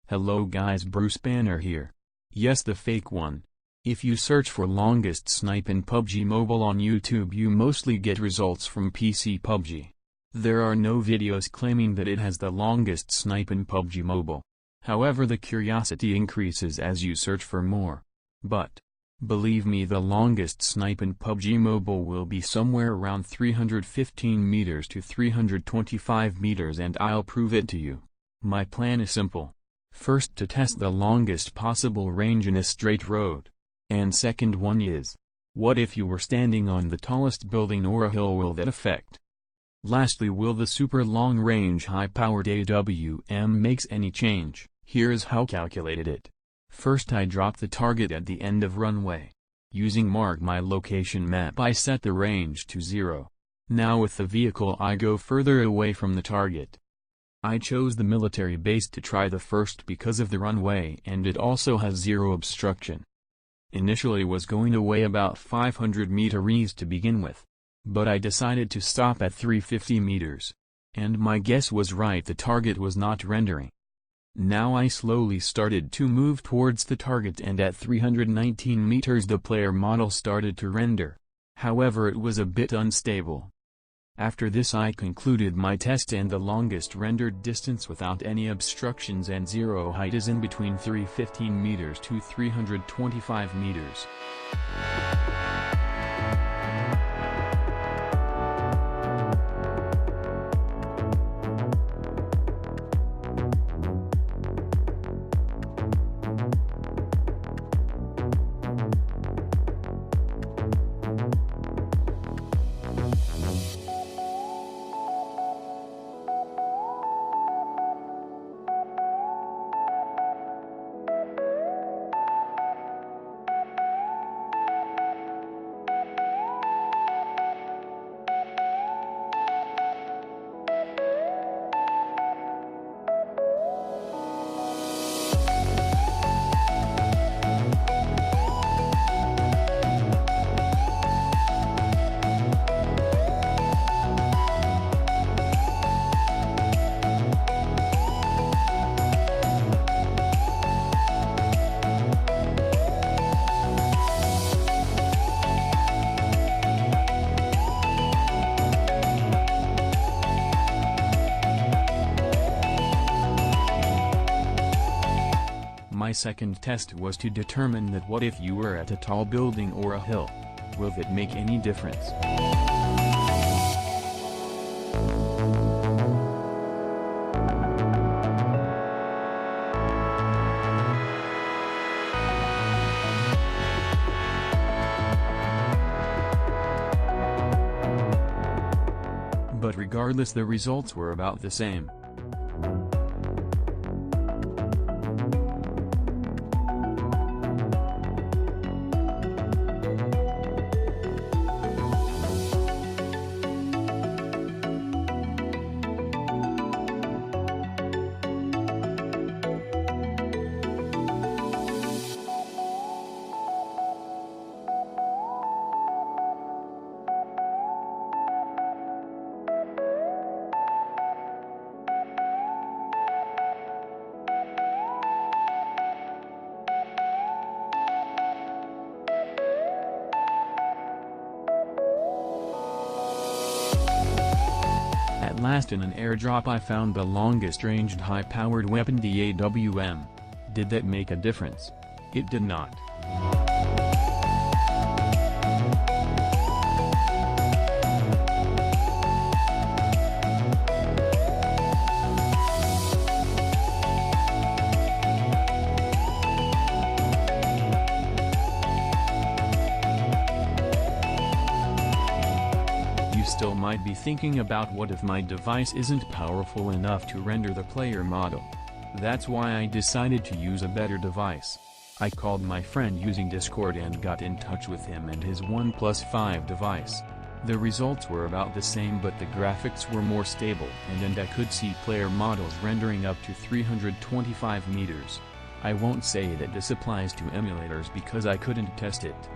Hello guys, Bruce Banner here. Yes, the fake one. If you search for longest snipe in PUBG Mobile on YouTube, you mostly get results from PC PUBG. There are no videos claiming that it has the longest snipe in PUBG Mobile. However, the curiosity increases as you search for more. But believe me, the longest snipe in PUBG Mobile will be somewhere around 315 meters to 325 meters, and I'll prove it to you. My plan is simple. First, to test the longest possible range in a straight road. And second one is, what if you were standing on the tallest building or a hill, will that affect? Lastly, will the super long range high powered AWM makes any change? Here's how calculated it. First, I drop the target at the end of runway. Using mark my location map, I set the range to 0. Now with the vehicle I go further away from the target. I chose the military base to try the first because of the runway and it also has 0 obstruction. Initially was going to weigh about 500 meters to begin with. But I decided to stop at 350 meters. And my guess was right, the target was not rendering. Now I slowly started to move towards the target, and at 319 meters the player model started to render. However, it was a bit unstable. After this I concluded my test, and the longest rendered distance without any obstructions and 0 height is in between 315 meters to 325 meters. My second test was to determine that what if you were at a tall building or a hill? Will that make any difference? But regardless, the results were about the same. At last, in an airdrop, I found the longest ranged high-powered weapon, the AWM. Did that make a difference? It did not. Still might be thinking about, what if my device isn't powerful enough to render the player model? That's why I decided to use a better device. I called my friend using Discord and got in touch with him and his OnePlus 5 device. The results were about the same, but the graphics were more stable, and I could see player models rendering up to 325 meters. I won't say that this applies to emulators because I couldn't test it.